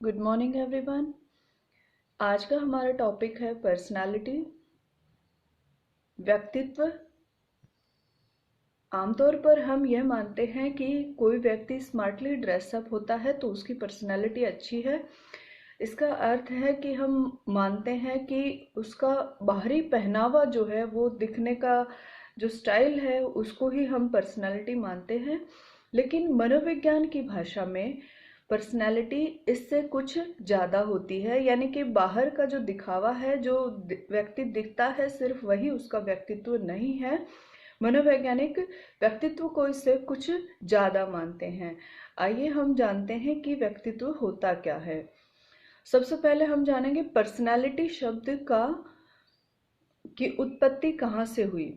Good morning everyone. आज का हमारा टॉपिक है पर्सनालिटी, व्यक्तित्व। आमतौर पर हम यह मानते हैं कि कोई व्यक्ति स्मार्टली ड्रेसअप होता है तो उसकी पर्सनालिटी अच्छी है। इसका अर्थ है कि हम मानते हैं कि उसका बाहरी पहनावा जो है वो दिखने का जो स्टाइल है उसको ही हम पर्सनालिटी मानते हैं। लेकिन मनोविज्ञान की भाषा में पर्सनैलिटी इससे कुछ ज़्यादा होती है, यानी कि बाहर का जो दिखावा है, जो व्यक्ति दिखता है, सिर्फ वही उसका व्यक्तित्व नहीं है। मनोवैज्ञानिक व्यक्तित्व को इससे कुछ ज़्यादा मानते हैं। आइए हम जानते हैं कि व्यक्तित्व होता क्या है। सबसे पहले हम जानेंगे पर्सनैलिटी शब्द का की उत्पत्ति कहाँ से हुई,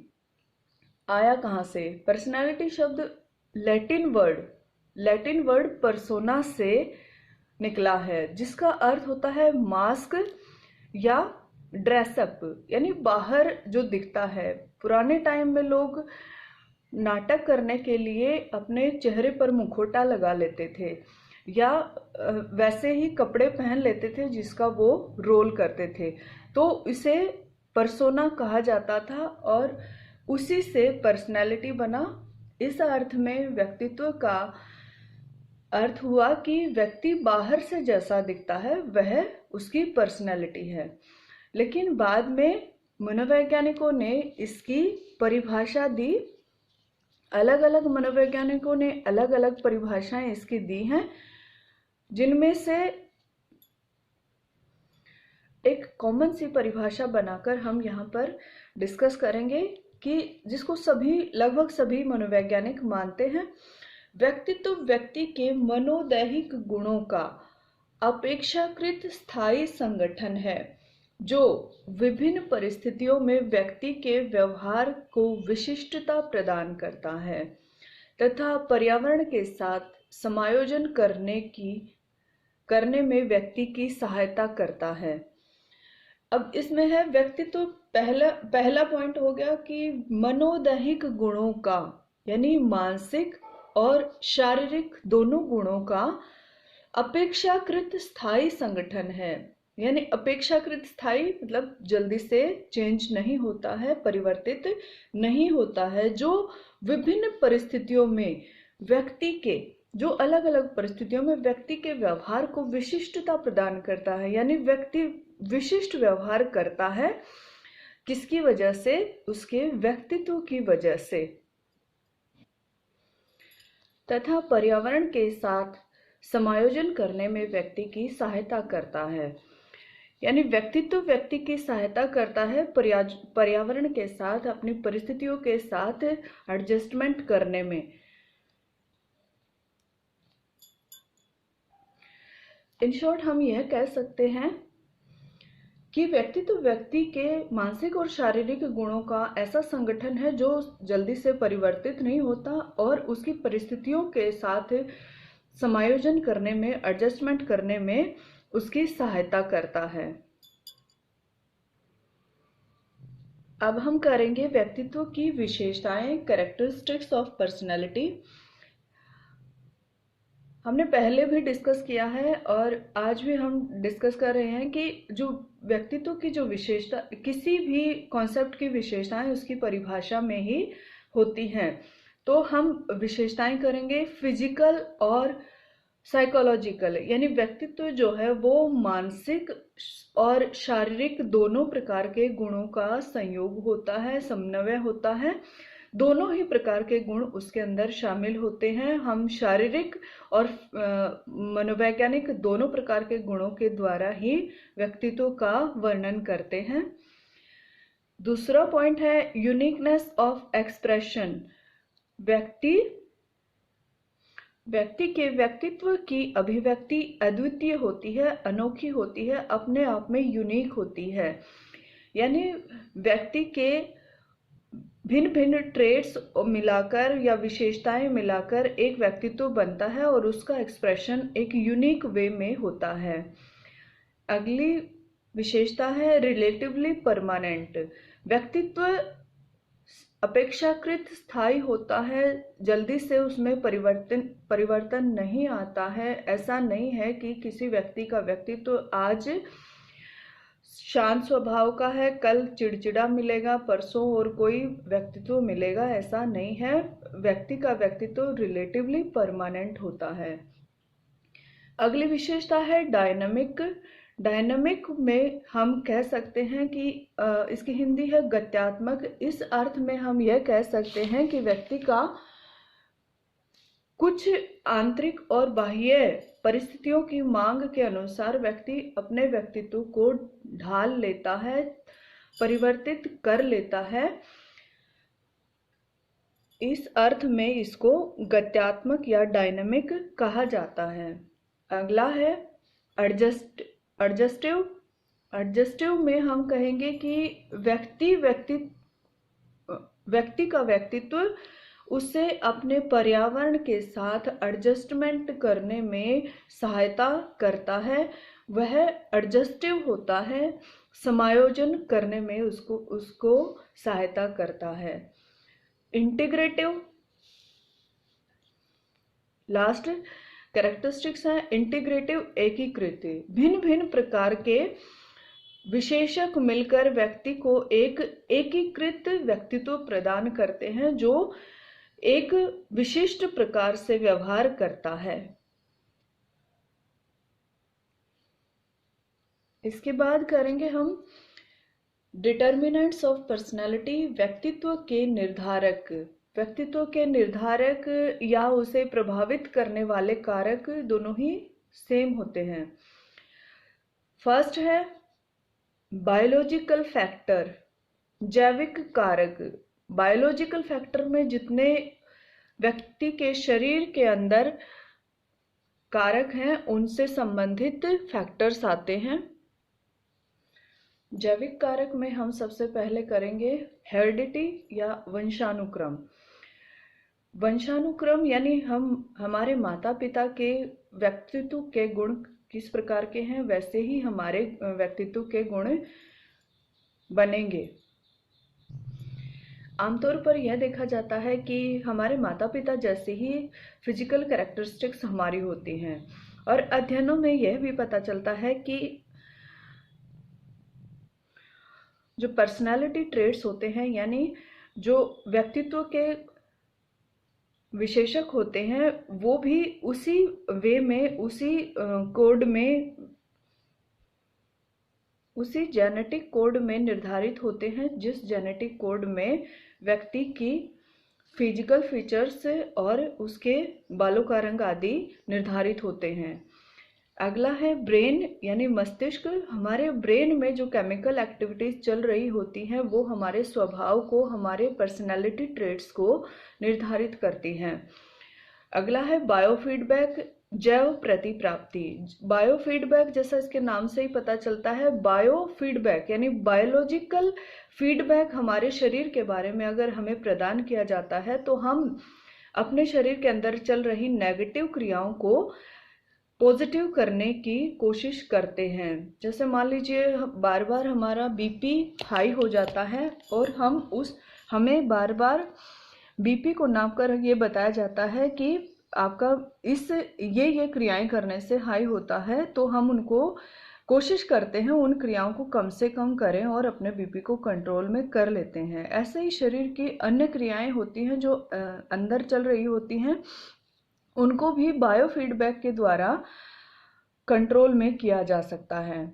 आया कहाँ से। पर्सनैलिटी शब्द लैटिन वर्ड पर्सोना से निकला है, जिसका अर्थ होता है मास्क या ड्रेसअप, यानी बाहर जो दिखता है। पुराने टाइम में लोग नाटक करने के लिए अपने चेहरे पर मुखौटा लगा लेते थे या वैसे ही कपड़े पहन लेते थे जिसका वो रोल करते थे, तो इसे पर्सोना कहा जाता था और उसी से पर्सनैलिटी बना। इस अर्थ में व्यक्तित्व का अर्थ हुआ कि व्यक्ति बाहर से जैसा दिखता है वह उसकी पर्सनैलिटी है। लेकिन बाद में मनोवैज्ञानिकों ने इसकी परिभाषा दी। अलग अलग मनोवैज्ञानिकों ने अलग अलग परिभाषाएं इसकी दी हैं, जिनमें से एक कॉमन सी परिभाषा बनाकर हम यहाँ पर डिस्कस करेंगे कि जिसको लगभग सभी मनोवैज्ञानिक मानते हैं। व्यक्तित्व व्यक्ति के मनोदैहिक गुणों का अपेक्षाकृत स्थायी संगठन है, जो विभिन्न परिस्थितियों में व्यक्ति के व्यवहार को विशिष्टता प्रदान करता है तथा पर्यावरण के साथ समायोजन करने में व्यक्ति की सहायता करता है। अब इसमें है व्यक्तित्व, पहला पॉइंट हो गया कि मनोदैहिक गुणों का, यानी मानसिक और शारीरिक दोनों गुणों का अपेक्षाकृत स्थायी संगठन है। यानी अपेक्षाकृत स्थायी मतलब जल्दी से चेंज नहीं होता है, परिवर्तित नहीं होता है, जो विभिन्न परिस्थितियों में व्यक्ति के जो अलग अलग परिस्थितियों में व्यक्ति के व्यवहार को विशिष्टता प्रदान करता है। यानी व्यक्ति विशिष्ट व्यवहार करता है, किसकी वजह से? उसके व्यक्तित्व की वजह से, तथा पर्यावरण के साथ समायोजन करने में व्यक्ति की सहायता करता है। यानी व्यक्तित्व व्यक्ति की सहायता करता है पर्यावरण के साथ, अपनी परिस्थितियों के साथ एडजस्टमेंट करने में। इन शॉर्ट हम यह कह सकते हैं कि व्यक्तित्व व्यक्ति के मानसिक और शारीरिक गुणों का ऐसा संगठन है जो जल्दी से परिवर्तित नहीं होता और उसकी परिस्थितियों के साथ समायोजन करने में, एडजस्टमेंट करने में उसकी सहायता करता है। अब हम करेंगे व्यक्तित्व की विशेषताएं, कैरेक्टरिस्टिक्स ऑफ पर्सनैलिटी। हमने पहले भी डिस्कस किया है और आज भी हम डिस्कस कर रहे हैं कि जो व्यक्तित्व की जो विशेषता, किसी भी कॉन्सेप्ट की विशेषताएं उसकी परिभाषा में ही होती हैं। तो हम विशेषताएं करेंगे फिजिकल और साइकोलॉजिकल, यानी व्यक्तित्व जो है वो मानसिक और शारीरिक दोनों प्रकार के गुणों का संयोग होता है, समन्वय होता है। दोनों ही प्रकार के गुण उसके अंदर शामिल होते हैं। हम शारीरिक और मनोवैज्ञानिक दोनों प्रकार के गुणों के द्वारा ही व्यक्तित्व का वर्णन करते हैं। दूसरा पॉइंट है यूनिकनेस ऑफ एक्सप्रेशन। व्यक्ति के व्यक्तित्व की अभिव्यक्ति अद्वितीय होती है, अनोखी होती है, अपने आप में यूनिक होती है। यानी व्यक्ति के भिन्न भिन्न ट्रेड्स मिलाकर या विशेषताएं मिलाकर एक व्यक्तित्व बनता है और उसका एक्सप्रेशन एक यूनिक वे में होता है। अगली विशेषता है रिलेटिवली परमानेंट। व्यक्तित्व अपेक्षाकृत स्थायी होता है, जल्दी से उसमें परिवर्तन नहीं आता है। ऐसा नहीं है कि किसी व्यक्ति का व्यक्तित्व आज शांत स्वभाव का है, कल चिड़चिड़ा मिलेगा, परसों और कोई व्यक्तित्व मिलेगा, ऐसा नहीं है। व्यक्ति का व्यक्तित्व रिलेटिवली परमानेंट होता है। अगली विशेषता है डायनामिक। डायनामिक में हम कह सकते हैं कि इसकी हिंदी है गत्यात्मक। इस अर्थ में हम यह कह सकते हैं कि व्यक्ति का कुछ आंतरिक और बाह्य परिस्थितियों की मांग के अनुसार व्यक्ति अपने व्यक्तित्व को ढाल लेता है, परिवर्तित कर लेता है। इस अर्थ में इसको गत्यात्मक या डायनामिक कहा जाता है। अगला है एडजस्टिव। एडजस्टिव में हम कहेंगे कि व्यक्ति का व्यक्तित्व उसे अपने पर्यावरण के साथ एडजस्टमेंट करने में सहायता करता है। वह एडजस्टिव होता है, समायोजन करने में उसको सहायता करता है। इंटीग्रेटिव लास्ट कैरेक्टरिस्टिक्स है। इंटीग्रेटिव एकीकृत। भिन्न भिन्न प्रकार के विशेषक मिलकर व्यक्ति को एक एकीकृत व्यक्तित्व प्रदान करते हैं जो एक विशिष्ट प्रकार से व्यवहार करता है। इसके बाद करेंगे हम डिटर्मिनेंट्स ऑफ पर्सनैलिटी। व्यक्तित्व के निर्धारक। व्यक्तित्व के निर्धारक या उसे प्रभावित करने वाले कारक दोनों ही सेम होते हैं। फर्स्ट है बायोलॉजिकल फैक्टर, जैविक कारक। बायोलॉजिकल फैक्टर में जितने व्यक्ति के शरीर के अंदर कारक हैं उनसे संबंधित फैक्टर्स आते हैं। जैविक कारक में हम सबसे पहले करेंगे हेरिडिटी या वंशानुक्रम। वंशानुक्रम यानी हमारे माता पिता के व्यक्तित्व के गुण किस प्रकार के हैं वैसे ही हमारे व्यक्तित्व के गुण बनेंगे। आमतौर पर यह देखा जाता है कि हमारे माता पिता जैसे ही फिजिकल कैरेक्टरिस्टिक्स हमारी होती हैं, और अध्ययनों में यह भी पता चलता है कि जो पर्सनालिटी ट्रेट्स होते हैं यानी जो व्यक्तित्व के विशेषक होते हैं वो भी उसी वे में, उसी कोड में, उसी जेनेटिक कोड में निर्धारित होते हैं जिस जेनेटिक कोड में व्यक्ति की फिजिकल फीचर्स और उसके बालों का रंग आदि निर्धारित होते हैं। अगला है ब्रेन यानी मस्तिष्क। हमारे ब्रेन में जो केमिकल एक्टिविटीज चल रही होती हैं वो हमारे स्वभाव को, हमारे पर्सनालिटी ट्रेट्स को निर्धारित करती हैं। अगला है बायोफीडबैक, जैव प्रतिप्राप्ति। बायोफीडबैक जैसा इसके नाम से ही पता चलता है, बायोफीडबैक यानी बायोलॉजिकल फीडबैक हमारे शरीर के बारे में अगर हमें प्रदान किया जाता है तो हम अपने शरीर के अंदर चल रही नेगेटिव क्रियाओं को पॉजिटिव करने की कोशिश करते हैं। जैसे मान लीजिए बार बार हमारा बीपी हाई हो जाता है और हमें बार बार बीपी को नापकर ये बताया जाता है कि आपका ये क्रियाएं करने से हाई होता है, तो हम उनको कोशिश करते हैं उन क्रियाओं को कम से कम करें और अपने बीपी को कंट्रोल में कर लेते हैं। ऐसे ही शरीर की अन्य क्रियाएं होती हैं जो अंदर चल रही होती हैं, उनको भी बायोफीडबैक के द्वारा कंट्रोल में किया जा सकता है।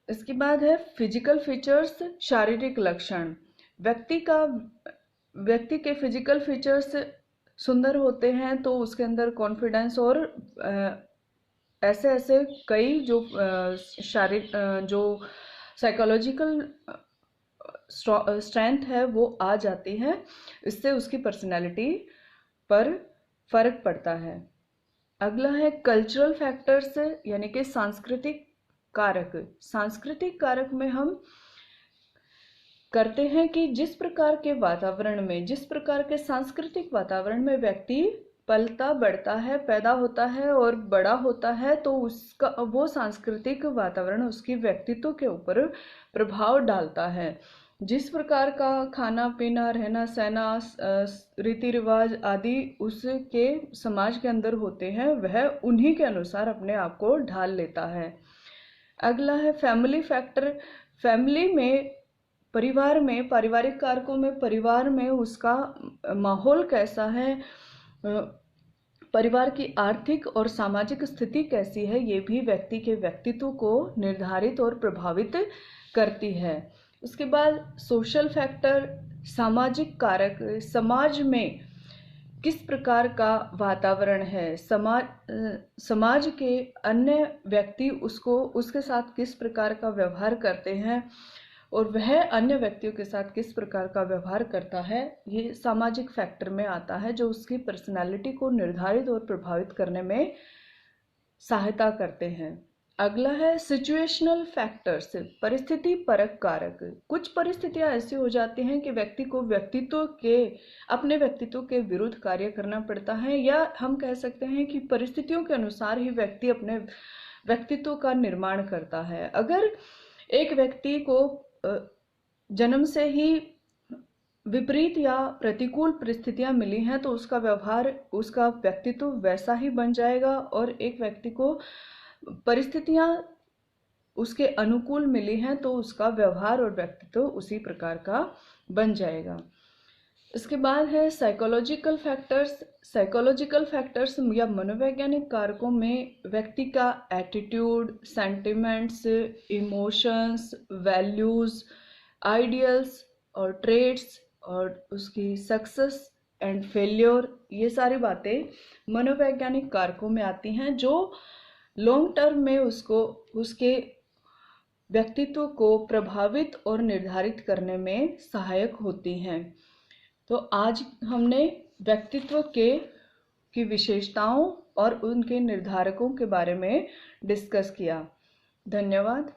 इसके बाद है फिजिकल फीचर्स, शारीरिक लक्षण। व्यक्ति के फिजिकल फीचर्स सुंदर होते हैं तो उसके अंदर कॉन्फिडेंस और ऐसे कई जो जो साइकोलॉजिकल स्ट्रेंथ है वो आ जाती है। इससे उसकी पर्सनैलिटी पर फर्क पड़ता है। अगला है कल्चरल फैक्टर्स यानी कि सांस्कृतिक कारक। सांस्कृतिक कारक में हम करते हैं कि जिस प्रकार के सांस्कृतिक वातावरण में व्यक्ति पलता बढ़ता है, पैदा होता है और बड़ा होता है, तो वो सांस्कृतिक वातावरण उसकी व्यक्तित्व के ऊपर प्रभाव डालता है। जिस प्रकार का खाना पीना, रहना सहना, रीति रिवाज आदि उसके समाज के अंदर होते हैं, वह उन्हीं के अनुसार अपने आप को ढाल लेता है। अगला है फैमिली फैक्टर। फैमिली में, परिवार में, पारिवारिक कारकों में, परिवार में उसका माहौल कैसा है, परिवार की आर्थिक और सामाजिक स्थिति कैसी है, ये भी व्यक्ति के व्यक्तित्व को निर्धारित और प्रभावित करती है। उसके बाद सोशल फैक्टर, सामाजिक कारक, समाज में किस प्रकार का वातावरण है, समाज के अन्य व्यक्ति उसके साथ किस प्रकार का व्यवहार करते हैं और वह अन्य व्यक्तियों के साथ किस प्रकार का व्यवहार करता है, ये सामाजिक फैक्टर में आता है, जो उसकी पर्सनालिटी को निर्धारित और प्रभावित करने में सहायता करते हैं। अगला है सिचुएशनल फैक्टर्स, परिस्थिति परक कारक। कुछ परिस्थितियां ऐसी हो जाती हैं कि व्यक्ति को अपने व्यक्तित्व के विरुद्ध कार्य करना पड़ता है, या हम कह सकते हैं कि परिस्थितियों के अनुसार ही व्यक्ति अपने व्यक्तित्व का निर्माण करता है। अगर एक व्यक्ति को जन्म से ही विपरीत या प्रतिकूल परिस्थितियां मिली हैं तो उसका व्यवहार, उसका व्यक्तित्व वैसा ही बन जाएगा, और एक व्यक्ति को परिस्थितियां उसके अनुकूल मिली हैं तो उसका व्यवहार और व्यक्तित्व उसी प्रकार का बन जाएगा। इसके बाद है साइकोलॉजिकल फैक्टर्स। साइकोलॉजिकल फैक्टर्स या मनोवैज्ञानिक कारकों में व्यक्ति का attitude, sentiments, emotions, values, ideals और ट्रेड्स और उसकी सक्सेस एंड फेल्योर, ये सारी बातें मनोवैज्ञानिक कारकों में आती हैं, जो लॉन्ग टर्म में उसके व्यक्तित्व को प्रभावित और निर्धारित करने में सहायक होती हैं। तो आज हमने व्यक्तित्व की विशेषताओं और उनके निर्धारकों के बारे में डिस्कस किया। धन्यवाद।